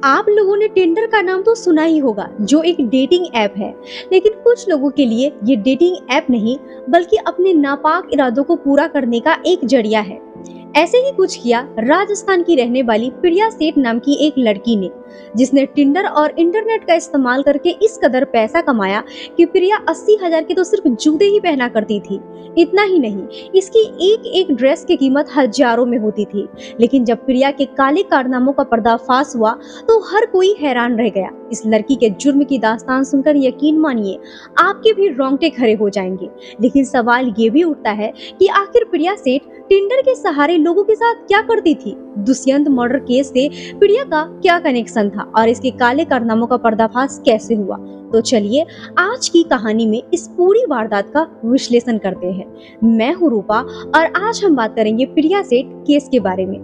आप लोगों ने टिंडर का नाम तो सुना ही होगा, जो एक डेटिंग ऐप है। लेकिन कुछ लोगों के लिए ये डेटिंग ऐप नहीं, बल्कि अपने नापाक इरादों को पूरा करने का एक जरिया है। ऐसे ही कुछ किया राजस्थान की रहने वाली प्रिया सेठ नाम की एक लड़की ने, जिसने टिंडर और इंटरनेट का इस्तेमाल करके इस कदर पैसा कमाया कि प्रिया 80,000 के तो सिर्फ जूते ही पहना करती थी। इतना ही नहीं, इसकी एक एक ड्रेस की कीमत हजारों में होती थी। लेकिन जब प्रिया के काले कारनामों का पर्दाफाश हुआ तो हर कोई हैरान रह गया। इस लड़की के जुर्म की दास्तान सुनकर यकीन मानिए आपके भी रोंगटे खड़े हो जाएंगे। लेकिन सवाल ये भी उठता है कि आखिर प्रिया सेठ टिंडर के सहारे लोगों के साथ क्या करती थी? दुष्यंत मर्डर केस से प्रिया का क्या कनेक्शन था और इसके काले कारनामों का पर्दाफाश कैसे हुआ? तो चलिए आज की कहानी में इस पूरी वारदात का विश्लेषण करते हैं। मैं हूँ रूपा और आज हम बात करेंगे प्रिया सेठ केस के बारे में।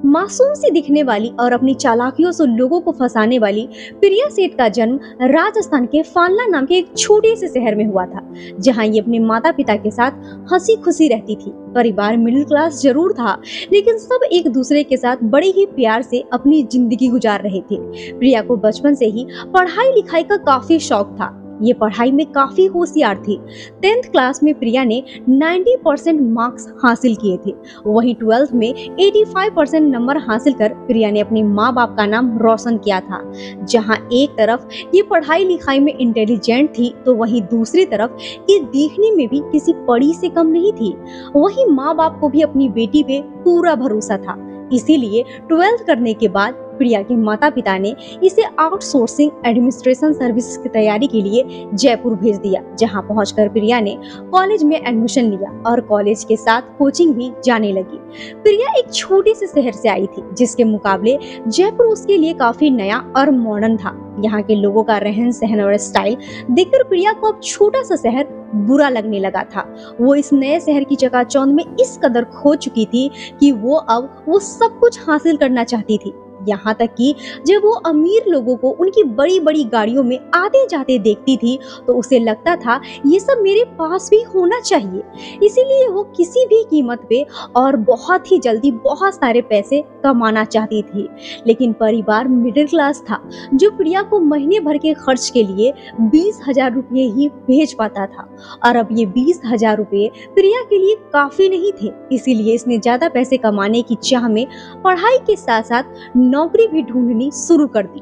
मासूम सी दिखने वाली और अपनी चालाकियों से लोगों को फंसाने वाली प्रिया सेठ का जन्म राजस्थान के फालना नाम के एक छोटे से शहर में हुआ था, जहां ये अपने माता पिता के साथ हंसी खुशी रहती थी। परिवार मिडिल क्लास जरूर था, लेकिन सब एक दूसरे के साथ बड़े ही प्यार से अपनी जिंदगी गुजार रहे थे। प्रिया को बचपन से ही पढ़ाई लिखाई का काफी शौक था। ये पढ़ाई में काफी होशियार थी। 10th क्लास में प्रिया ने 90% मार्क्स हासिल किए थे। वहीं 12th में 85% नंबर हासिल कर प्रिया ने अपने माँ बाप का नाम रोशन किया था। जहां एक तरफ ये पढ़ाई लिखाई में इंटेलिजेंट थी, तो वहीं दूसरी तरफ ये देखने में भी किसी परी से कम नहीं थी। वहीं माँ बाप को भी अपनी बेटी पे पूरा भरोसा था। इसीलिए 12th करने के बाद प्रिया के माता पिता ने इसे आउटसोर्सिंग एडमिनिस्ट्रेशन सर्विस की तैयारी के लिए जयपुर भेज दिया, जहां पहुंचकर प्रिया ने कॉलेज में एडमिशन लिया और कॉलेज के साथ कोचिंग भी जाने लगी। प्रिया एक छोटे से शहर से आई थी, जिसके मुकाबले जयपुर उसके लिए काफी नया और मॉडर्न था। यहाँ के लोगों का रहन सहन और स्टाइल देखकर प्रिया को अब छोटा सा शहर बुरा लगने लगा था। वो इस नए शहर की चकाचौंध में इस कदर खो चुकी थी कि वो सब कुछ हासिल करना चाहती थी। यहाँ तक कि जब वो अमीर लोगों को उनकी बड़ी बड़ी गाड़ियों में आते जाते देखती थी, तो उसे लगता था ये सब मेरे पास भी होना चाहिए। इसीलिए वो किसी भी कीमत पे और बहुत ही जल्दी बहुत सारे पैसे कमाना चाहती थी। लेकिन परिवार मिडिल क्लास था, जो प्रिया को महीने भर के खर्च के लिए 20,000 रुपये ही भेज पाता था। और अब ये 20,000 रुपये प्रिया के लिए काफी नहीं थे। इसीलिए इसने ज्यादा पैसे कमाने की चाह में पढ़ाई के साथ साथ नौकरी भी ढूंढनी शुरू कर दी।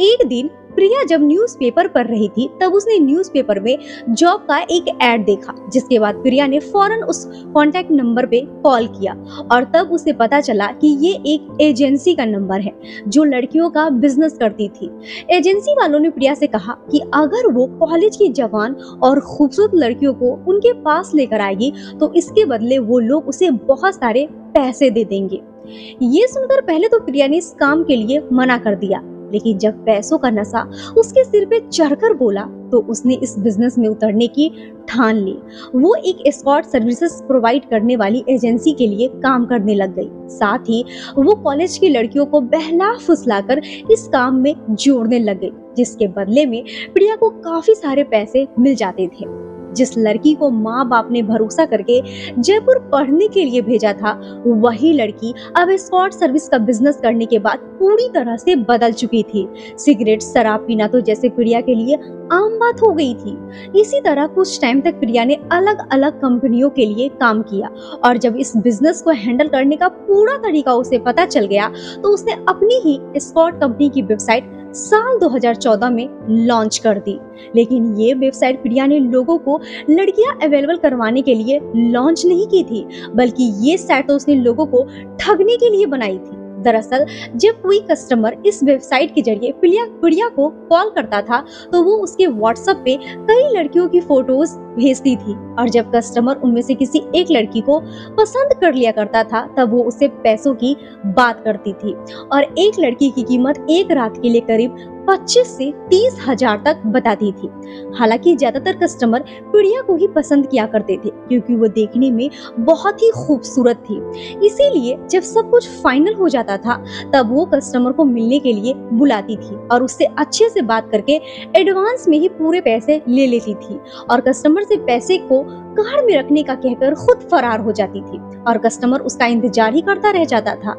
एक दिन प्रिया जब न्यूज़पेपर पढ़ रही थी, तब उसने न्यूज़पेपर में जॉब का एक ऐड देखा, जिसके बाद प्रिया ने फौरन उस कांटेक्ट नंबर पे कॉल किया और तब उसे पता चला कि ये एक एजेंसी का नंबर है जो लड़कियों का बिजनेस करती थी। एजेंसी वालों ने प्रिया से कहा कि अगर वो कॉलेज की जवान और खूबसूरत लड़कियों को उनके पास लेकर आएगी, तो इसके बदले वो लोग उसे बहुत सारे पैसे दे देंगे। ये सुनकर पहले तो प्रिया ने इस काम के लिए मना कर दिया, लेकिन जब पैसों का नशा उसके सिर पे चढ़कर बोला, तो उसने इस बिजनेस में उतरने की ठान ली। वो एक एस्कॉर्ट सर्विसेज प्रोवाइड करने वाली एजेंसी के लिए काम करने लग गई। साथ ही वो कॉलेज की लड़कियों को बहला फुसलाकर इस काम में जोड़ने लग गई, जिसके बदले में प्रिया को काफी सारे पैसे मिल जाते थे। जिस लड़की को माँ बाप ने भरोसा करके जयपुर पढ़ने के लिए भेजा था, वही लड़की अब एस्कॉर्ट सर्विस का बिजनेस करने के बाद पूरी तरह से बदल चुकी थी। सिगरेट शराब पीना तो जैसे प्रिया के लिए आम बात हो गई थी। इसी तरह कुछ टाइम तक प्रिया ने अलग अलग कंपनियों के लिए काम किया और जब इस बिजनेस को हैंडल करने का पूरा तरीका उसे पता चल गया, तो उसने अपनी ही एस्कॉर्ट कंपनी की वेबसाइट साल 2014 में लॉन्च कर दी। लेकिन ये वेबसाइट प्रिया ने लोगों को लड़कियां अवेलेबल करवाने के लिए लॉन्च नहीं की थी, बल्कि ये साइट तो उसने लोगों को ठगने के लिए बनाई थी। दरअसल जब कोई कस्टमर इस वेबसाइट के जरिए प्रिया को कॉल करता था, तो वो उसके व्हाट्सएप पे कई लड़कियों की फोटोज भेजती थी और जब कस्टमर उनमें से किसी एक लड़की को पसंद कर लिया करता था, तब वो उससे पैसों की बात करती थी और एक लड़की की कीमत एक रात के लिए करीब 25 से 30,000 तक बताती थी। हालांकि ज्यादातर कस्टमर प्रिया को ही पसंद किया करते थे, क्योंकि वो देखने में बहुत ही खूबसूरत थी। इसीलिए जब सब कुछ फाइनल हो जाता था, तब वो कस्टमर को मिलने के लिए बुलाती थी और उससे अच्छे से बात करके एडवांस में ही पूरे पैसे ले लेती थी और कस्टमर से पैसे को कार में रखने का कहकर खुद फरार हो जाती थी और कस्टमर उसका इंतजार ही करता रह जाता था।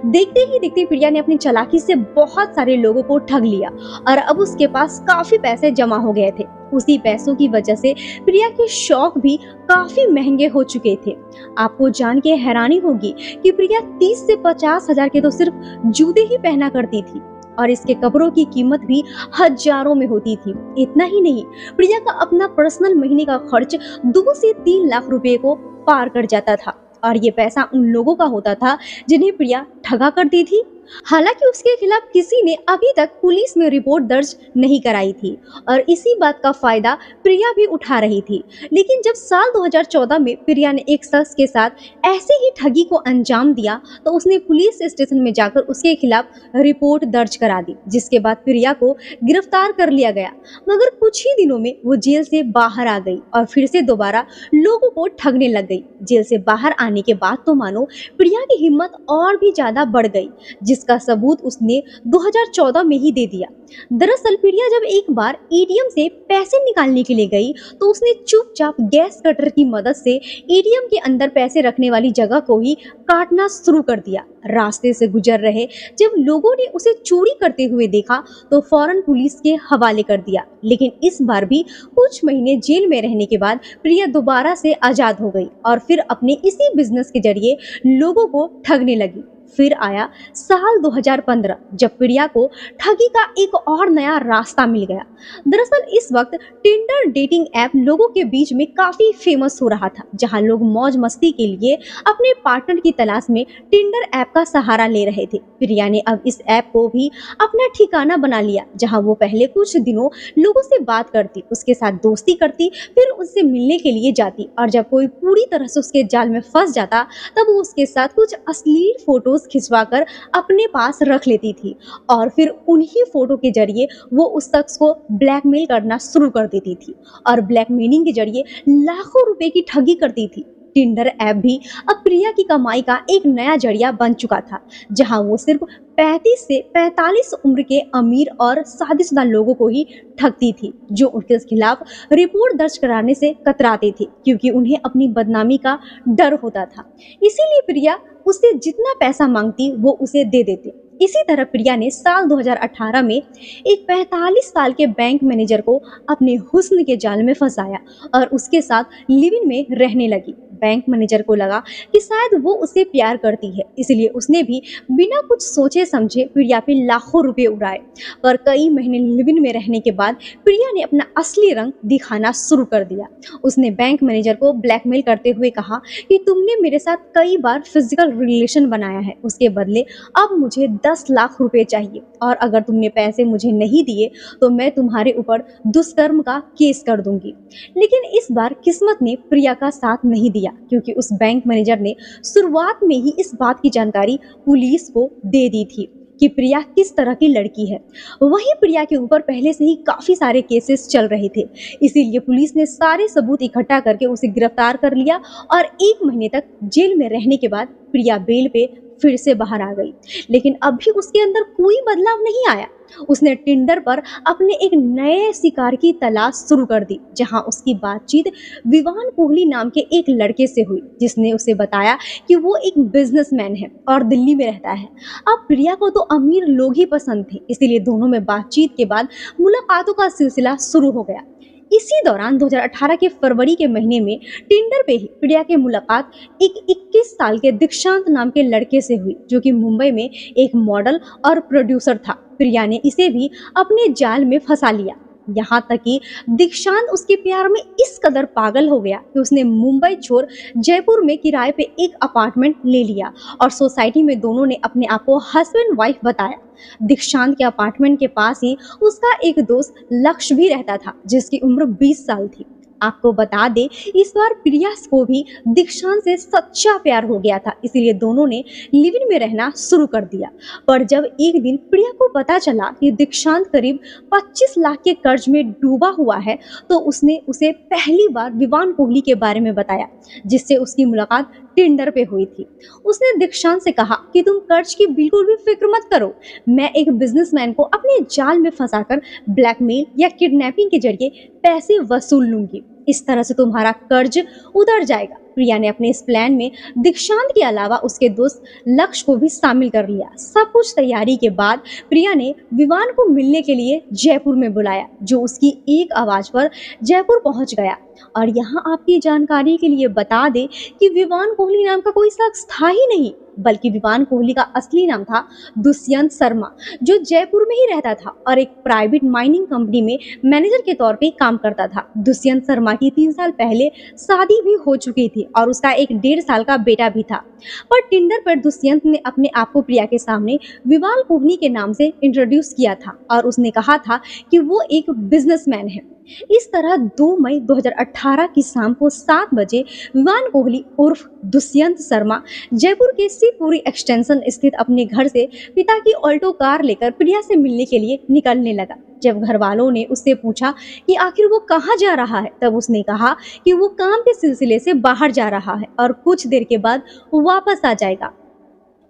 देखते ही देखते प्रिया ने अपनी चालाकी से बहुत सारे लोगों को ठग लिया और अब उसके पास काफी पैसे जमा हो गए थे। उसी पैसों की वजह से प्रिया के शौक भी काफी महंगे हो चुके थे। आपको जान के हैरानी होगी कि प्रिया 30 से 50 हजार के तो सिर्फ जूते ही पहना करती थी और इसके कपड़ों की कीमत भी हजारों में होती थी। इतना ही नहीं, प्रिया का अपना पर्सनल महीने का खर्च 2 से 3 लाख रुपए को पार कर जाता था और ये पैसा उन लोगों का होता था जिन्हें प्रिया ठगा करती थी। हालांकि उसके खिलाफ किसी ने अभी तक पुलिस में रिपोर्ट दर्ज नहीं कराई थी और इसी बात का फायदा प्रिया भी उठा रही थी। लेकिन जब साल 2014 में प्रिया ने एक शख्स के साथ ऐसे ही ठगी को अंजाम दिया तो उसने पुलिस स्टेशन में जाकर उसके खिलाफ रिपोर्ट दर्ज करा दी, जिसके बाद प्रिया को गिरफ्तार कर लिया गया। मगर कुछ ही दिनों में वो जेल से बाहर आ गई और फिर से दोबारा लोगों को ठगने लग गई। जेल से बाहर आने के बाद तो मानो प्रिया की हिम्मत और भी ज्यादा बढ़ गई, जिसका सबूत उसने 2014 में ही दे दिया। दरअसल प्रिया जब एक बार एटीएम से पैसे निकालने के लिए गई तो उसने चुपचाप गैस कटर की मदद से एटीएम के अंदर पैसे रखने वाली जगह को ही काटना शुरू कर दिया। रास्ते से गुजर रहे जब लोगों ने उसे चोरी करते हुए देखा तो फौरन पुलिस के हवाले कर दिया। लेकिन इस बार भी कुछ महीने जेल में रहने के बाद प्रिया दोबारा से आजाद हो गई और फिर अपने इसी बिजनेस के जरिए लोगों को ठगने लगी। फिर आया साल 2015 जब प्रिया को ठगी का एक और नया रास्ता मिल गया। दरअसल इस वक्त टिंडर डेटिंग ऐप लोगों के बीच में काफी फेमस हो रहा था, जहां लोग मौज मस्ती के लिए अपने पार्टनर की तलाश में टिंडर ऐप का सहारा ले रहे थे। प्रिया ने अब इस ऐप को भी अपना ठिकाना बना लिया, जहां वो पहले कुछ दिनों लोगों से बात करती, उसके साथ दोस्ती करती, फिर उससे मिलने के लिए जाती और जब कोई पूरी तरह से उसके जाल में फंस जाता तब वो उसके साथ कुछ अश्लील फोटोज खिंचवाकर अपने पास रख लेती थी और फिर उन्हीं फोटो के जरिए वो उस शख्स को ब्लैकमेल करना शुरू कर देती थी और ब्लैकमेलिंग के जरिए लाखों रुपए की ठगी करती थी। टिंडर ऐप भी अब प्रिया की कमाई का एक नया जरिया बन चुका था, जहां वो सिर्फ 35 से 45 उम्र के अमीर और शादीशुदा लोगों को ही ठगती थी, जो उनके खिलाफ रिपोर्ट दर्ज कराने से कतराते थे क्योंकि उन्हें अपनी बदनामी का डर होता था। इसीलिए प्रिया उससे जितना पैसा मांगती वो उसे दे देते। इसी तरह प्रिया ने साल 2018 में एक 45 साल के बैंक मैनेजर को अपने हुस्न के जाल में फंसाया और उसके साथ लिव इन में रहने लगी। बैंक मैनेजर को लगा कि शायद वो उसे प्यार करती है, इसलिए उसने भी बिना कुछ सोचे समझे प्रिया पे लाखों रुपए उड़ाए। पर कई महीने लिव इन में रहने के बाद प्रिया ने अपना असली रंग दिखाना शुरू कर दिया। उसने बैंक मैनेजर को ब्लैकमेल करते हुए कहा कि तुमने मेरे साथ कई बार फिजिकल रिलेशन बनाया है, उसके बदले अब मुझे 10 लाख रुपए चाहिए और अगर तुमने पैसे मुझे नहीं दिए तो मैं तुम्हारे ऊपर दुष्कर्म का केस कर दूंगी। लेकिन इस बार किस्मत ने प्रिया का साथ नहीं दिया क्योंकि उस बैंक मैनेजर ने शुरुआत में ही इस बात की जानकारी पुलिस को दे दी थी कि प्रिया किस तरह की लड़की है। वहीं प्रिया के ऊपर पहले से ही काफी सारे केसेस चल रहे थे, इसीलिए पुलिस ने सारे सबूत इकट्ठा करके उसे गिरफ्तार कर लिया और 1 महीने तक जेल में रहने के बाद प्रिया बेल पे फिर से बाहर आ गई। लेकिन अब भी उसके अंदर कोई बदलाव नहीं आया। उसने टिंडर पर अपने एक नए शिकार की तलाश शुरू कर दी, जहां उसकी बातचीत विवान कोहली नाम के एक लड़के से हुई, जिसने उसे बताया कि वो एक बिजनेसमैन है और दिल्ली में रहता है। अब प्रिया को तो अमीर लोग ही पसंद थे, इसीलिए दोनों में बातचीत के बाद मुलाकातों का सिलसिला शुरू हो गया। इसी दौरान 2018 के फरवरी के महीने में टिंडर पे ही प्रिया की मुलाकात एक 21 साल के दीक्षांत नाम के लड़के से हुई, जो कि मुंबई में एक मॉडल और प्रोड्यूसर था। प्रिया ने इसे भी अपने जाल में फंसा लिया, यहाँ तक कि दीक्षांत उसके प्यार में इस कदर पागल हो गया कि उसने मुंबई छोड़ जयपुर में किराए पे एक अपार्टमेंट ले लिया और सोसाइटी में दोनों ने अपने आप को हस्बैंड वाइफ बताया। दीक्षांत के अपार्टमेंट के पास ही उसका एक दोस्त लक्ष्य भी रहता था, जिसकी उम्र 20 साल थी। आपको बता दे, इस बार प्रिया को भी दीक्षांत से सच्चा प्यार हो गया था, इसीलिए दोनों ने लिव इन में रहना शुरू कर दिया। पर जब एक दिन प्रिया को पता चला कि दीक्षांत करीब 25 लाख के कर्ज में डूबा हुआ है, तो उसने उसे पहली बार विवान कोहली के बारे में बताया, जिससे उसकी मुलाकात टिंडर पे हुई थी। उसने दीक्षांत से कहा कि तुम कर्ज की बिल्कुल भी फिक्र मत करो, मैं एक बिजनेसमैन को अपने जाल में फंसाकर ब्लैकमेल या किडनैपिंग के जरिए पैसे वसूल लूंगी, इस तरह से तुम्हारा कर्ज उतर जाएगा। प्रिया ने अपने इस प्लान में दीक्षांत के अलावा उसके दोस्त लक्ष्य को भी शामिल कर लिया। सब कुछ तैयारी के बाद प्रिया ने विवान को मिलने के लिए जयपुर में बुलाया, जो उसकी एक आवाज पर जयपुर पहुंच गया। और यहाँ आपकी जानकारी के लिए बता दे कि विवान कोहली नाम का कोई शख्स था ही नहीं, बल्कि विवान कोहली का असली नाम था दुष्यंत शर्मा, जो जयपुर में ही रहता था और एक प्राइवेट माइनिंग कंपनी में मैनेजर के तौर पे काम करता था। दुष्यंत शर्मा की 3 साल पहले शादी भी हो चुकी थी और उसका एक 1.5 साल का बेटा भी था। पर टिंडर पर दुष्यंत ने अपने आप को प्रिया के सामने विवान कोहली के नाम से इंट्रोड्यूस किया था और उसने कहा था कि वो एक बिजनेसमैन है। इस तरह 2 मई 2018 की शाम को 7 बजे विवान कोहली उर्फ दुष्यंत शर्मा जयपुर के शिवपुरी एक्सटेंशन स्थित अपने घर से पिता की ऑल्टो कार लेकर प्रिया से मिलने के लिए निकलने लगा। जब घर वालों ने उससे पूछा कि आखिर वो कहाँ जा रहा है, तब उसने कहा कि वो काम के सिलसिले से बाहर जा रहा है और कुछ देर के बाद वापस आ जाएगा।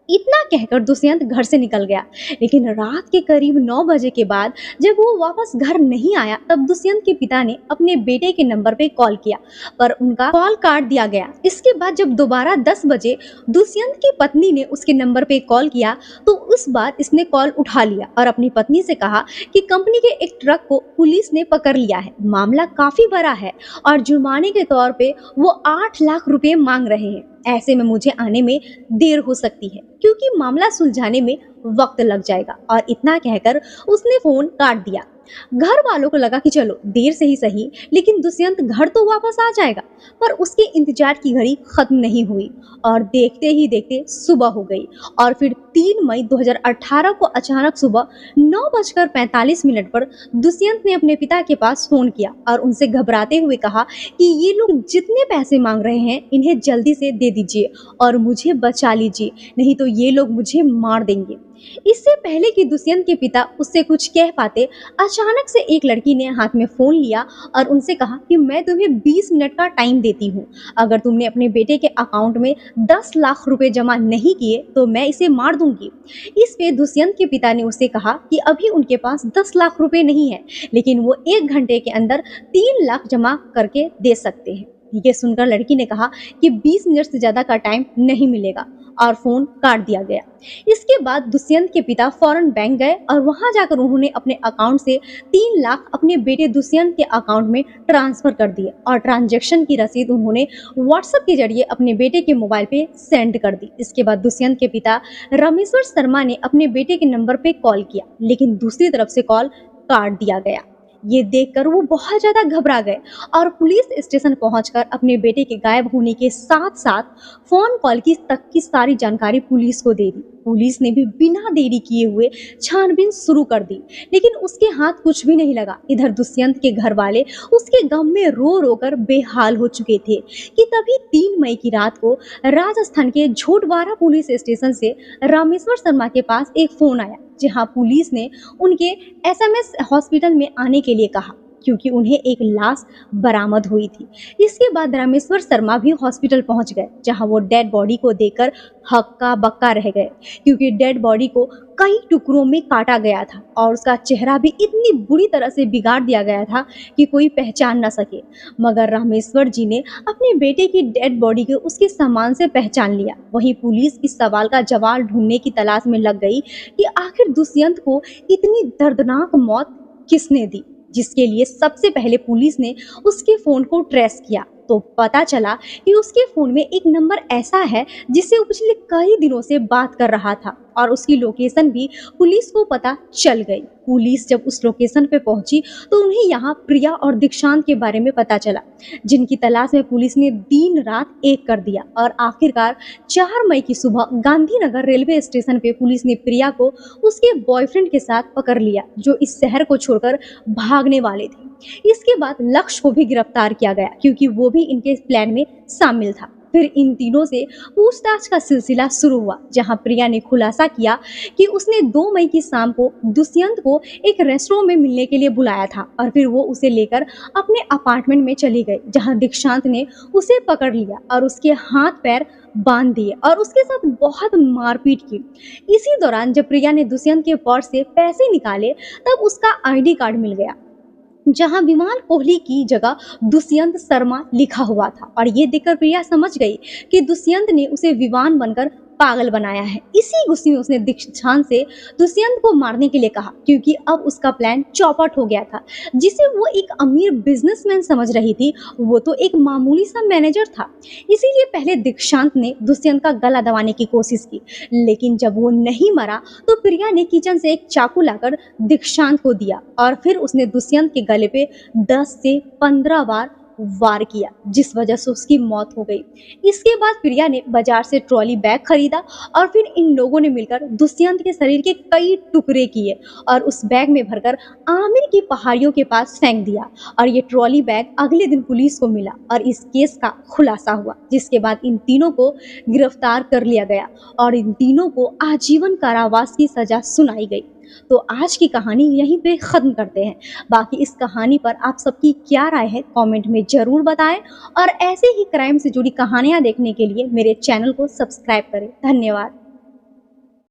इतना कहकर दुष्यंत घर से निकल गया। लेकिन रात के करीब 9 बजे के बाद जब वो वापस घर नहीं आया, तब दुष्यंत के पिता ने अपने बेटे के नंबर पे कॉल किया, पर उनका कॉल काट दिया गया। इसके बाद जब दोबारा 10 बजे दुष्यंत की पत्नी ने उसके नंबर पे कॉल किया, तो उस बार इसने कॉल उठा लिया और अपनी पत्नी से कहा कि कंपनी के एक ट्रक को पुलिस ने पकड़ लिया है, मामला काफी बड़ा है और जुर्माने के तौर पे वो 8 लाख रुपए मांग रहे हैं। ऐसे में मुझे आने में देर हो सकती है क्योंकि मामला सुलझाने में वक्त लग जाएगा। और इतना कहकर उसने फोन काट दिया। घर वालों को लगा कि चलो देर से ही सही, लेकिन दुष्यंत घर तो वापस आ जाएगा। पर उसके इंतजार की घड़ी खत्म नहीं हुई और देखते ही देखते सुबह हो गई। और फिर 3 मई 2018 को अचानक सुबह 9:45 पर दुष्यंत ने अपने पिता के पास फोन किया और उनसे घबराते हुए कहा कि ये लोग जितने पैसे मांग रहे हैं इन्हें जल्दी से दे दीजिए और मुझे बचा लीजिए, नहीं तो ये लोग मुझे मार देंगे। इससे पहले कि दुष्यंत के पिता उससे कुछ कह पाते, अचानक से एक लड़की ने हाथ में फोन लिया और उनसे कहा कि मैं तुम्हें 20 मिनट का टाइम देती हूँ। अगर तुमने अपने बेटे के अकाउंट में 10 लाख रुपए जमा नहीं किए तो मैं इसे मार दूंगी। इस पे दुष्यंत के पिता ने उससे कहा कि अभी उनके पास 10 लाख रुपए नहीं है, लेकिन वो 1 घंटे के अंदर 3 लाख जमा करके दे सकते हैं। ये सुनकर लड़की ने कहा कि 20 मिनट से ज्यादा का टाइम नहीं मिलेगा और फोन काट दिया गया। इसके बाद दुष्यंत के पिता फौरन बैंक गए और वहां जाकर उन्होंने अपने अकाउंट से 3 लाख अपने बेटे दुष्यंत के अकाउंट में ट्रांसफर कर दिए और ट्रांजैक्शन की रसीद उन्होंने व्हाट्सएप के जरिए अपने बेटे के मोबाइल पे सेंड कर दी। इसके बाद दुष्यंत के पिता रामेश्वर शर्मा ने अपने बेटे के नंबर पे कॉल किया, लेकिन दूसरी तरफ से कॉल काट दिया गया। ये देखकर वो बहुत ज्यादा घबरा गए और पुलिस स्टेशन पहुंचकर अपने बेटे के गायब होने के साथ साथ फोन कॉल की तक की सारी जानकारी पुलिस को दे दी। पुलिस ने भी बिना देरी किए हुए छानबीन शुरू कर दी, लेकिन उसके हाथ कुछ भी नहीं लगा। इधर दुष्यंत के घर वाले उसके गम में रो रो कर बेहाल हो चुके थे कि तभी 3 मई की रात को राजस्थान के झोटवाड़ा पुलिस स्टेशन से रामेश्वर शर्मा के पास एक फोन आया, जहां पुलिस ने उनके एसएमएस हॉस्पिटल में आने के लिए कहा क्योंकि उन्हें एक लाश बरामद हुई थी। इसके बाद रामेश्वर शर्मा भी हॉस्पिटल पहुंच गए, जहां वो डेड बॉडी को देखकर हक्का बक्का रह गए क्योंकि डेड बॉडी को कई टुकड़ों में काटा गया था और उसका चेहरा भी इतनी बुरी तरह से बिगाड़ दिया गया था कि कोई पहचान न सके। मगर रामेश्वर जी ने अपने बेटे की डेड बॉडी को उसके सामान से पहचान लिया। वहीं पुलिस इस सवाल का जवाब ढूंढने की तलाश में लग गई कि आखिर दुष्यंत को इतनी दर्दनाक मौत किसने दी, जिसके लिए सबसे पहले पुलिस ने उसके फोन को ट्रेस किया तो पता चला कि उसके फोन में एक नंबर ऐसा है जिससे वो पिछले कई दिनों से बात कर रहा था और उसकी लोकेशन भी पुलिस को पता चल गई। पुलिस जब उस लोकेशन पे पहुंची तो उन्हें यहाँ प्रिया और दीक्षांत के बारे में पता चला, जिनकी तलाश में पुलिस ने दिन रात एक कर दिया और आखिरकार 4 मई की सुबह गांधीनगर रेलवे स्टेशन पे पुलिस ने प्रिया को उसके बॉयफ्रेंड के साथ पकड़ लिया, जो इस शहर को छोड़कर भागने वाले थे। इसके बाद लक्ष्य को भी गिरफ्तार किया गया क्योंकि वो भी इनके प्लान में शामिल था। फिर इन तीनों से पूछताछ का सिलसिला शुरू हुआ, जहां प्रिया ने खुलासा किया कि उसने 2 मई की शाम को दुष्यंत को एक रेस्टोरेंट में मिलने के लिए बुलाया था और फिर वो उसे लेकर अपने अपार्टमेंट में चली गई, जहां दीक्षांत ने उसे पकड़ लिया और उसके हाथ पैर बांध दिए और उसके साथ बहुत मारपीट की। इसी दौरान जब प्रिया ने दुष्यंत के पर्स से पैसे निकाले तब उसका आईडी कार्ड मिल गया जहां विमान कोहली की जगह दुष्यंत शर्मा लिखा हुआ था और ये देखकर प्रिया समझ गई कि दुष्यंत ने उसे विमान बनकर पागल बनाया है। इसी गुस्से में उसने दीक्षांत से दुष्यंत को मारने के लिए कहा, क्योंकि अब उसका प्लान चौपट हो गया था। जिसे वो एक अमीर बिजनेसमैन समझ रही थी, वो तो एक मामूली सा मैनेजर था। इसीलिए पहले दीक्षांत ने दुष्यंत का गला दबाने की कोशिश की, लेकिन जब वो नहीं मरा तो प्रिया ने किचन से एक चाकू लाकर दीक्षांत को दिया और फिर उसने दुष्यंत के गले पे 10 से 15 बार वार किया, जिस वजह से उसकी मौत हो गई। इसके बाद प्रिया ने बाजार से ट्रॉली बैग खरीदा और फिर इन लोगों ने मिलकर दुष्यंत के शरीर के कई टुकड़े किए और उस बैग में भरकर आमिर की पहाड़ियों के पास फेंक दिया। और ये ट्रॉली बैग अगले दिन पुलिस को मिला और इस केस का खुलासा हुआ, जिसके बाद इन तीनों को गिरफ्तार कर लिया गया और इन तीनों को आजीवन कारावास की सजा सुनाई गई। तो आज की कहानी यहीं पे खत्म करते हैं। बाकी इस कहानी पर आप सबकी क्या राय है कमेंट में जरूर बताएं और ऐसे ही क्राइम से जुड़ी कहानियां देखने के लिए मेरे चैनल को सब्सक्राइब करें। धन्यवाद।